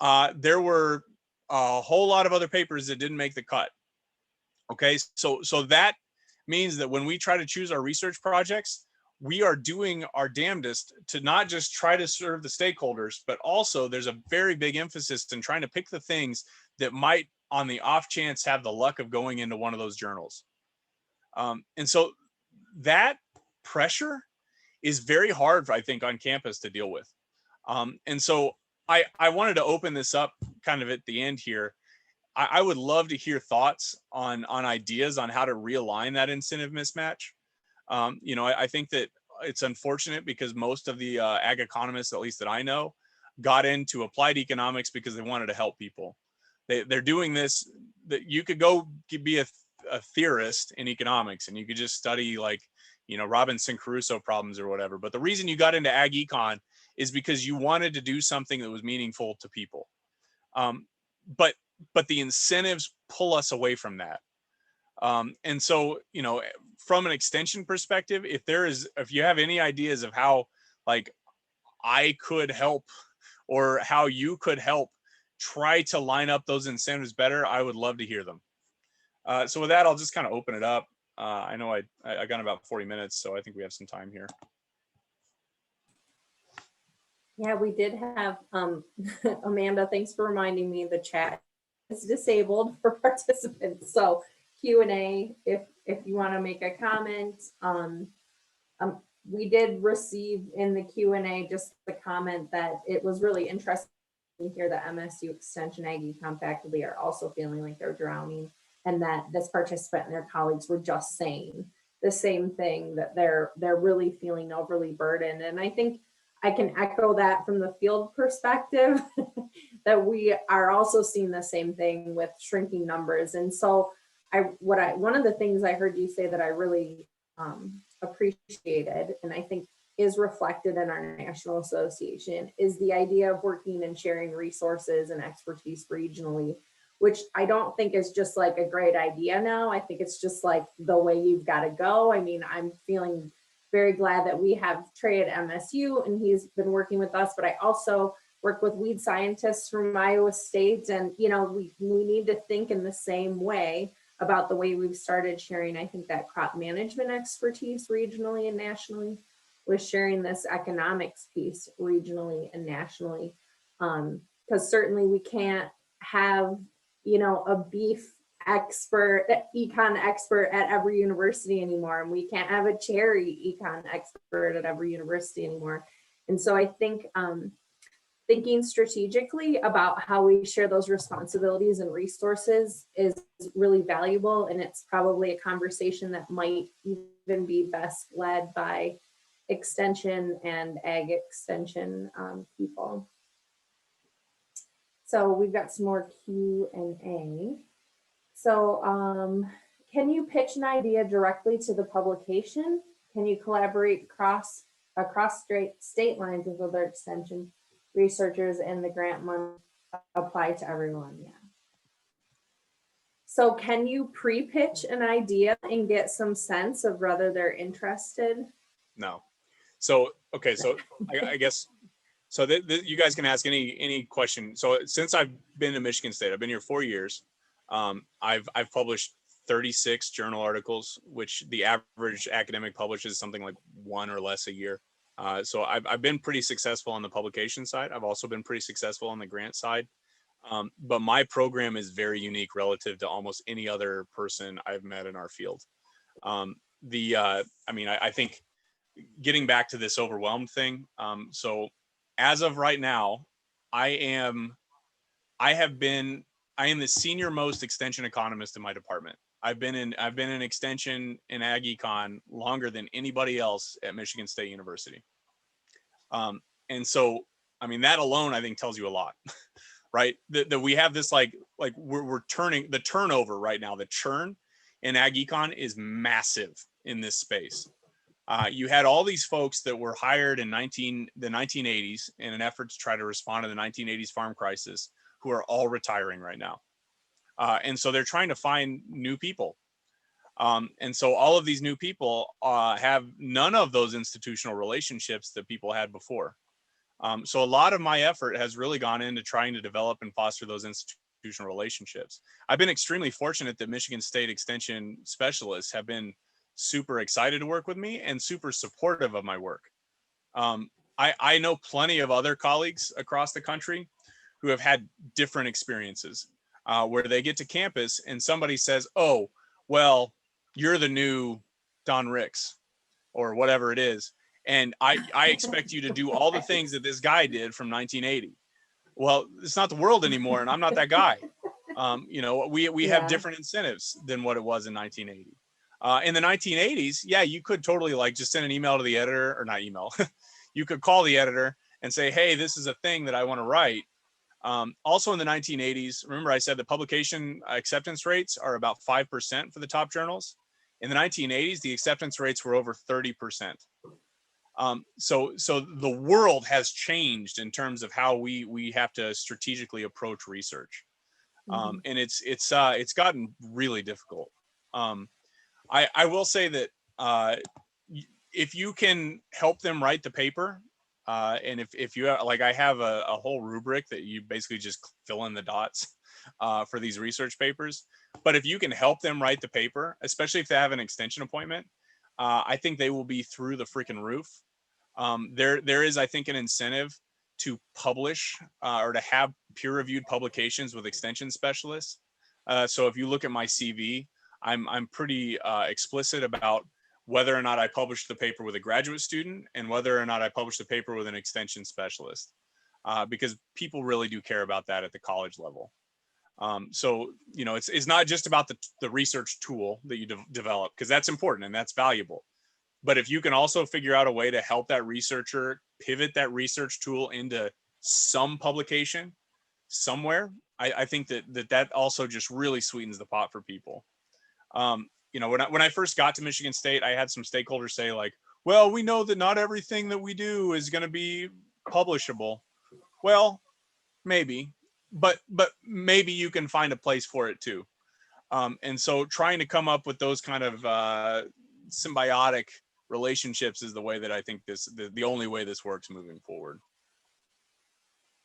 there were a whole lot of other papers that didn't make the cut. Okay, so that means that when we try to choose our research projects, we are doing our damnedest to not just try to serve the stakeholders, but also there's a very big emphasis in trying to pick the things that might, on the off chance, have the luck of going into one of those journals. And so that pressure is very hard, I think, on campus to deal with. And so I wanted to open this up kind of at the end here. I would love to hear thoughts on ideas on how to realign that incentive mismatch. I think that it's unfortunate because most of the ag economists, at least that I know, got into applied economics because they wanted to help people. They're doing this, that you could go be a theorist in economics and you could just study like, Robinson Crusoe problems or whatever. But the reason you got into ag econ is because you wanted to do something that was meaningful to people. But the incentives pull us away from that. And so, from an extension perspective, if you have any ideas of how like I could help or how you could help try to line up those incentives better, I would love to hear them. So with that, I'll just kind of open it up. I know I got about 40 minutes, so I think we have some time here. Yeah, we did have, Amanda, thanks for reminding me the chat is disabled for participants. So Q&A, if you want to make a comment, we did receive in the Q&A just the comment that it was really interesting to hear that MSU Extension Ag Econ faculty are also feeling like they're drowning, and that this participant and their colleagues were just saying the same thing, that they're really feeling overly burdened. And I think I can echo that from the field perspective that we are also seeing the same thing with shrinking numbers. And so one of the things I heard you say that I really appreciated, and I think is reflected in our national association, is the idea of working and sharing resources and expertise regionally, which I don't think is just like a great idea now. I think it's just like the way you've got to go. I mean, I'm feeling very glad that we have Trey at MSU and he's been working with us, but I also work with weed scientists from Iowa State. And, we need to think in the same way about the way we've started sharing, I think, that crop management expertise regionally and nationally, with sharing this economics piece regionally and nationally. Because certainly we can't have, a beef expert, econ expert at every university anymore. And we can't have a cherry econ expert at every university anymore. And so I think thinking strategically about how we share those responsibilities and resources is really valuable. And it's probably a conversation that might even be best led by extension and ag extension people. So we've got some more Q&A. So can you pitch an idea directly to the publication? Can you collaborate across state lines with other extension researchers, and the grant money apply to everyone? Yeah. So can you pre-pitch an idea and get some sense of whether they're interested? No. So, okay. So I guess, so you guys can ask any question. So since I've been to Michigan State, I've been here 4 years. I've published 36 journal articles, which the average academic publishes something like 1 or less a year. So I've been pretty successful on the publication side. I've also been pretty successful on the grant side. But my program is very unique relative to almost any other person I've met in our field. I think getting back to this overwhelmed thing. So as of right now, I am the senior most extension economist in my department. I've been in extension in ag econ longer than anybody else at Michigan State University. And so, that alone, I think, tells you a lot, right? That we have this, we're turning the turnover right now. The churn in ag econ is massive in this space. You had all these folks that were hired in the 1980s in an effort to try to respond to the 1980s farm crisis, who are all retiring right now. And so they're trying to find new people. And so all of these new people have none of those institutional relationships that people had before. So a lot of my effort has really gone into trying to develop and foster those institutional relationships. I've been extremely fortunate that Michigan State Extension specialists have been super excited to work with me and super supportive of my work. I know plenty of other colleagues across the country who have had different experiences where they get to campus and somebody says, "Oh, well, you're the new Don Ricks," or whatever it is. And I expect you to do all the things that this guy did from 1980. Well, it's not the world anymore, and I'm not that guy. We have different incentives than what it was in 1980. In the 1980s, yeah, you could totally like just send an email to the editor, or not email. You could call the editor and say, hey, this is a thing that I want to write. Also in the 1980s, remember I said the publication acceptance rates are about 5% for the top journals. In the 1980s, the acceptance rates were over 30%. So the world has changed in terms of how we have to strategically approach research. And it's gotten really difficult. I will say that if you can help them write the paper, and if you like, I have a whole rubric that you basically just fill in the dots for these research papers. But if you can help them write the paper, especially if they have an extension appointment, I think they will be through the freaking roof. There is, I think, an incentive to publish or to have peer-reviewed publications with extension specialists. So if you look at my CV, I'm pretty explicit about whether or not I published the paper with a graduate student and whether or not I published the paper with an extension specialist, because people really do care about that at the college level. So, it's not just about the research tool that you develop, because that's important and that's valuable. But if you can also figure out a way to help that researcher pivot that research tool into some publication somewhere, I think that also just really sweetens the pot for people. When I first got to Michigan State, I had some stakeholders say like, well, we know that not everything that we do is going to be publishable. Well, maybe, but maybe you can find a place for it too. And so trying to come up with those kind of symbiotic relationships is the way that I think the only way this works moving forward.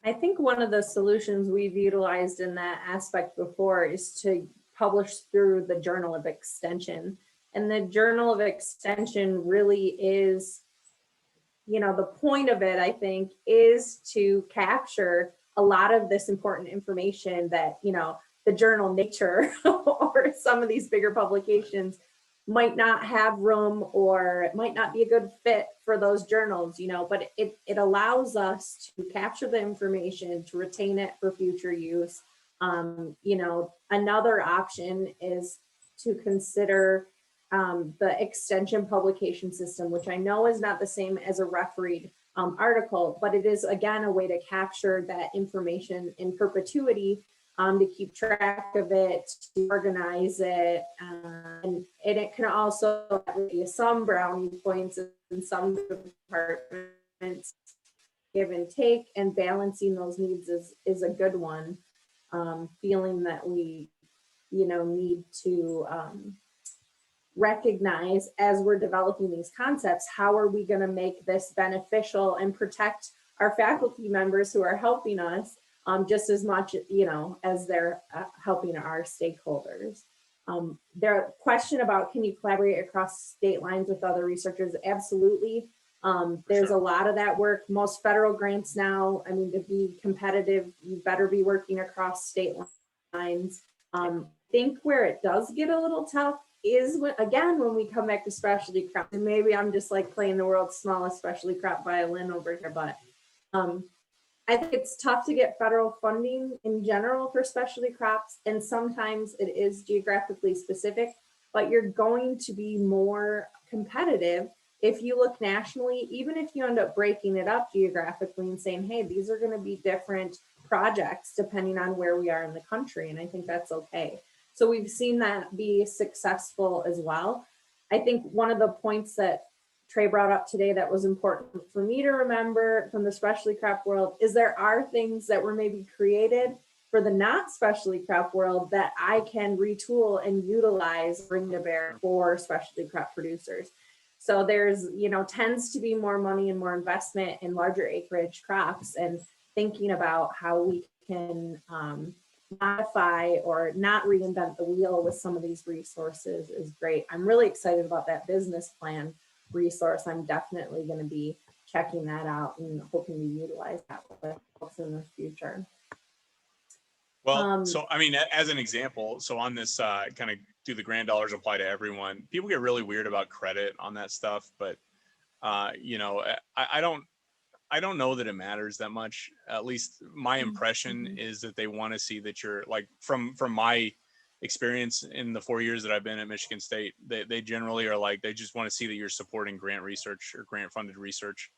I think one of the solutions we've utilized in that aspect before is to publish through the Journal of Extension. And the Journal of Extension really is, the point of it, I think, is to capture a lot of this important information that, the journal Nature or some of these bigger publications might not have room, or it might not be a good fit for those journals, but it allows us to capture the information, to retain it for future use. Another option is to consider the extension publication system, which I know is not the same as a refereed article, but it is, again, a way to capture that information in perpetuity, to keep track of it, to organize it, and it can also be some brownie points in some departments. Give and take, and balancing those needs is a good one. Feeling that we, need to recognize, as we're developing these concepts, how are we going to make this beneficial and protect our faculty members who are helping us just as much, as they're helping our stakeholders. Their question about, can you collaborate across state lines with other researchers? Absolutely. There's a lot of that work. Most federal grants now, to be competitive, you better be working across state lines. I think where it does get a little tough is when we come back to specialty crops, and maybe I'm just like playing the world's smallest specialty crop violin over here, but I think it's tough to get federal funding in general for specialty crops, and sometimes it is geographically specific, but you're going to be more competitive if you look nationally, even if you end up breaking it up geographically and saying, hey, these are going to be different projects depending on where we are in the country. And I think that's okay. So we've seen that be successful as well. I think one of the points that Trey brought up today that was important for me to remember from the specialty crop world is there are things that were maybe created for the not specialty crop world that I can retool and utilize, bring to bear for specialty crop producers. So there's, tends to be more money and more investment in larger acreage crops, and thinking about how we can modify or not reinvent the wheel with some of these resources is great. I'm really excited about that business plan resource. I'm definitely going to be checking that out and hoping to utilize that with folks in the future. Well, so as an example, so on this kind of do the grant dollars apply to everyone? People get really weird about credit on that stuff, but I I don't know that it matters that much. At least my impression is that they want to see that you're like, from my experience in the 4 years that I've been at Michigan State, they generally are like, they just want to see that you're supporting grant research or grant funded research.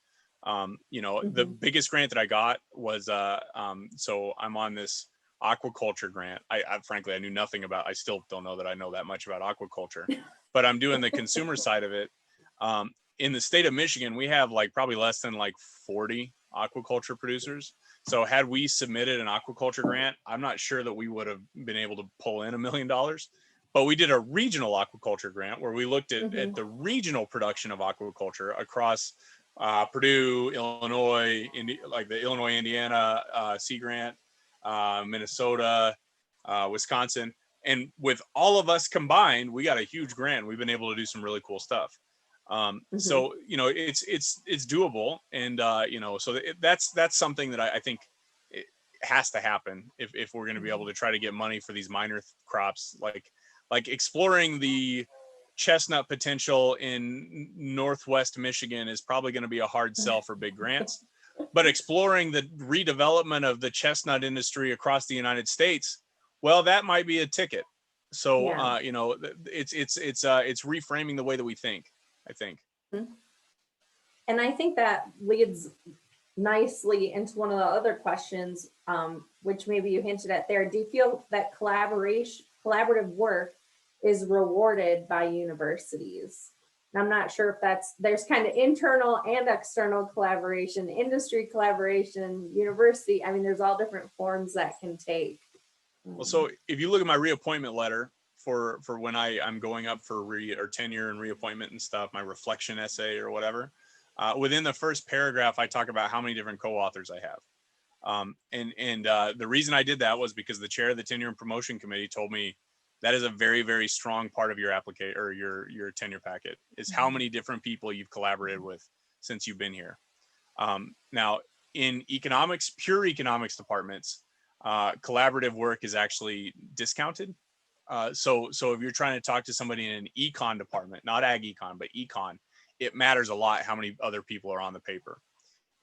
The biggest grant that I got was so I'm on this aquaculture grant. I frankly, I knew nothing about, I still don't know that I know that much about aquaculture, but I'm doing the consumer side of it. In the state of Michigan, we have like probably less than like 40 aquaculture producers. So had we submitted an aquaculture grant, I'm not sure that we would have been able to pull in $1 million. But we did a regional aquaculture grant where we looked at the regional production of aquaculture across Purdue, Illinois, like the Illinois, Indiana Sea Grant, Minnesota, Wisconsin. And with all of us combined, we got a huge grant. We've been able to do some really cool stuff. So, it's doable. And, so that's something that I think it has to happen if we're going to be able to try to get money for these minor crops, like exploring the chestnut potential in Northwest Michigan is probably going to be a hard sell for big grants, but exploring the redevelopment of the chestnut industry across the United States, well, that might be a ticket. So, it's reframing the way that we think, I think. And I think that leads nicely into one of the other questions, which maybe you hinted at there. Do you feel that collaborative work is rewarded by universities? And I'm not sure if there's kind of internal and external collaboration, industry collaboration, university. I mean, there's all different forms that can take. Well, so if you look at my reappointment letter for when I'm going up for tenure and reappointment and stuff, my reflection essay or whatever, within the first paragraph, I talk about how many different co-authors I have. The reason I did that was because the chair of the tenure and promotion committee told me that is a very, very strong part of your application or your tenure packet, is how many different people you've collaborated with since you've been here. Now, in economics, pure economics departments, collaborative work is actually discounted. So if you're trying to talk to somebody in an econ department, not ag econ, but econ, it matters a lot how many other people are on the paper.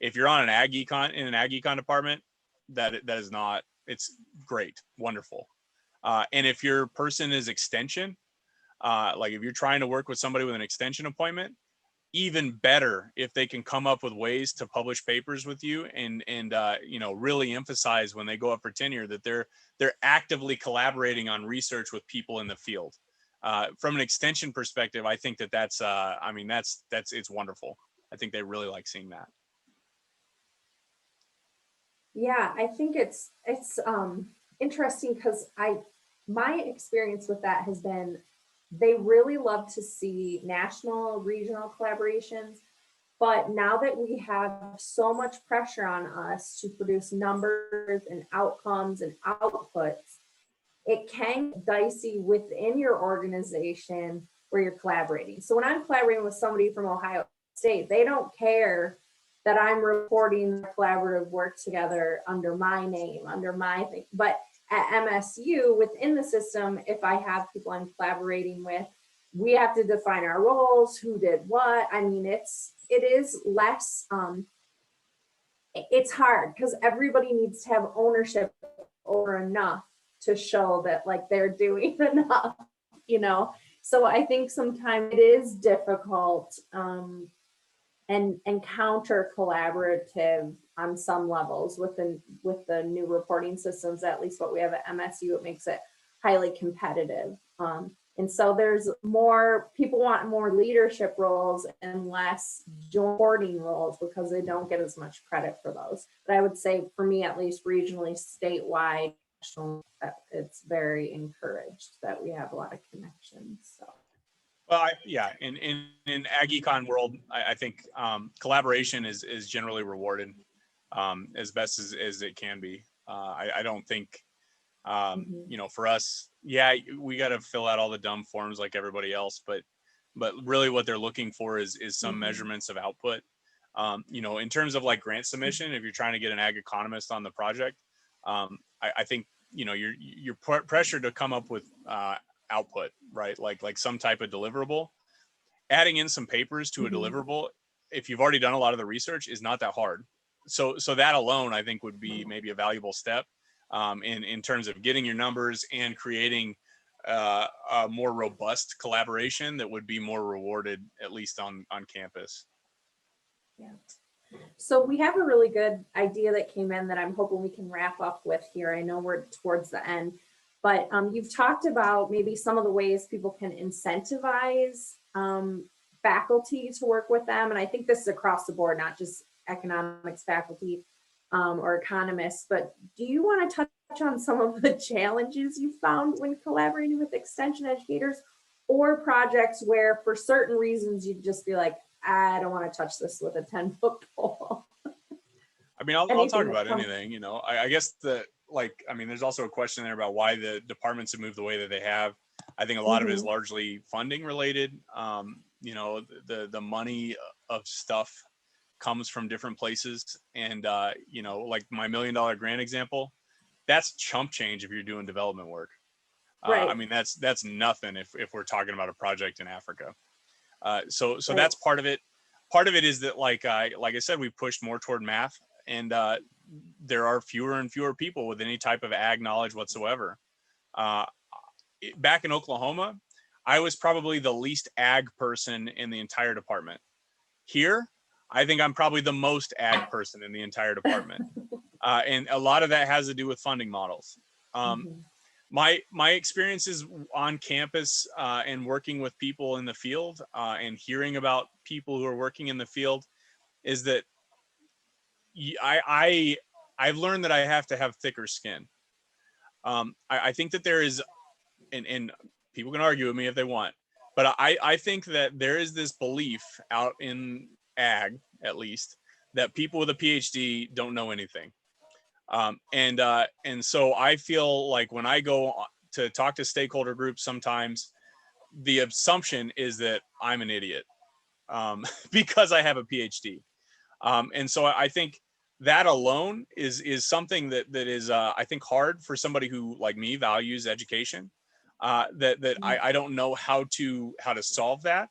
If you're on an ag econ department, that is not, it's great, wonderful. And if your person is extension, like if you're trying to work with somebody with an extension appointment, even better if they can come up with ways to publish papers with you and really emphasize when they go up for tenure that they're actively collaborating on research with people in the field. From an extension perspective, I think that's it's wonderful. I think they really like seeing that. Yeah, I think it's interesting because my experience with that has been they really love to see national, regional collaborations. But now that we have so much pressure on us to produce numbers and outcomes and outputs, it can get dicey within your organization where you're collaborating. So when I'm collaborating with somebody from Ohio State, they don't care that I'm reporting collaborative work together under my name, under my thing. But at MSU, within the system, if I have people I'm collaborating with, we have to define our roles, who did what. I mean, it is less, it's hard because everybody needs to have ownership over enough to show that like they're doing enough, So I think sometimes it is difficult and counter collaborative on some levels with the new reporting systems. At least what we have at MSU, it makes it highly competitive. And so there's more, people want more leadership roles and less reporting roles because they don't get as much credit for those. But I would say for me, at least regionally, statewide, it's very encouraged that we have a lot of connections. So. Well, in ag econ world, I think collaboration is generally rewarded as best as it can be. I don't think, for us, we got to fill out all the dumb forms like everybody else, but really what they're looking for is some measurements of output. In terms of like grant submission, if you're trying to get an ag economist on the project, I think, you're pressured to come up with output, right? Like some type of deliverable. Adding in some papers to a deliverable, if you've already done a lot of the research, is not that hard. so that alone, I think, would be maybe a valuable step in terms of getting your numbers and creating a more robust collaboration that would be more rewarded, at least on campus. Yeah. So we have a really good idea that came in that I'm hoping we can wrap up with here. I know we're towards the end, but you've talked about maybe some of the ways people can incentivize faculty to work with them. And I think this is across the board, not just economics faculty or economists, but do you want to touch on some of the challenges you found when collaborating with extension educators, or projects where for certain reasons you'd just be like, I don't want to touch this with a 10-foot pole? I mean, I'll talk about anything, you know. I guess there's also a question there about why the departments have moved the way that they have. I think a lot of it is largely funding related. You know, the money of stuff comes from different places. And, you know, like my $1 million grant example, that's chump change if you're doing development work. Right. I mean, that's nothing if we're talking about a project in Africa. So Right. that's part of it. Part of it is that, like I said, we pushed more toward math, and there are fewer and fewer people with any type of ag knowledge whatsoever. Back in Oklahoma, I was probably the least ag person in the entire department. Here, I think I'm probably the most ag person in the entire department. And a lot of that has to do with funding models. My experiences on campus and working with people in the field and hearing about people who are working in the field is that I've learned that I have to have thicker skin. I think that there is, and people can argue with me if they want, but I think that there is this belief out in ag, at least, that people with a PhD don't know anything. And so I feel like when I go to talk to stakeholder groups, sometimes the assumption is that I'm an idiot because I have a PhD. And so I think that alone is something that is I think hard for somebody who, like me, values education. I don't know how to solve that.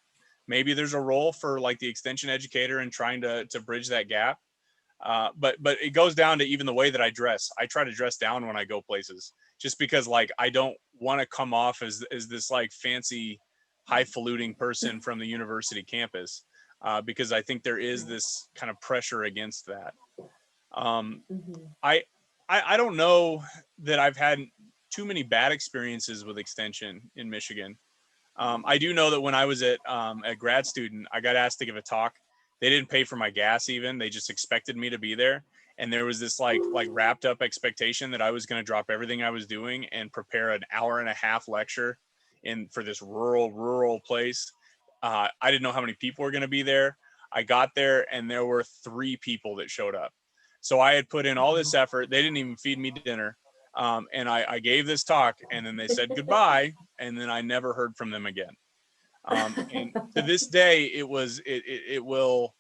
Maybe there's a role for like the extension educator in trying to bridge that gap. But it goes down to even the way that I dress. I try to dress down when I go places, just because like I don't want to come off as this like fancy, highfalutin person from the university campus, because I think there is this kind of pressure against that. I don't know that I've had too many bad experiences with extension in Michigan. I do know that when I was at a grad student, I got asked to give a talk. They didn't pay for my gas even. They just expected me to be there. And there was this like wrapped up expectation that I was going to drop everything I was doing and prepare an 1.5-hour lecture for this rural place. I didn't know how many people were going to be there. I got there and there were 3 people that showed up. So I had put in all this effort. They didn't even feed me dinner. And I gave this talk and then they said goodbye. And then I never heard from them again. And to this day, it will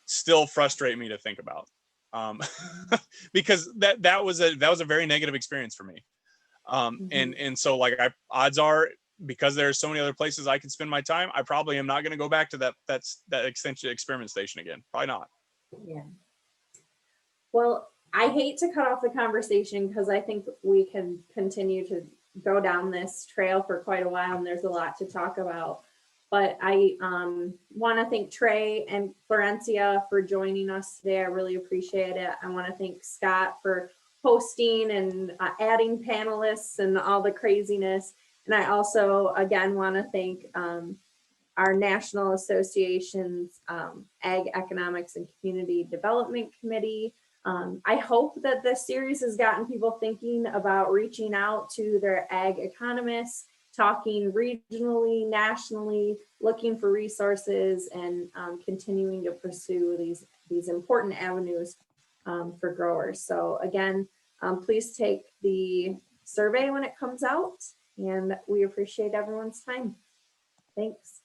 still frustrate me to think about, because that was a very negative experience for me. And so like odds are, because there are so many other places I can spend my time, I probably am not going to go back to that extension experiment station again. Probably not. Yeah. Well, I hate to cut off the conversation because I think we can continue to go down this trail for quite a while and there's a lot to talk about. But I want to thank Trey and Florencia for joining us today. I really appreciate it. I want to thank Scott for hosting and adding panelists and all the craziness. And I also, again, want to thank our National Association's Ag Economics and Community Development Committee. I hope that this series has gotten people thinking about reaching out to their ag economists, talking regionally, nationally, looking for resources, and continuing to pursue these important avenues for growers. So again, please take the survey when it comes out, and we appreciate everyone's time. Thanks.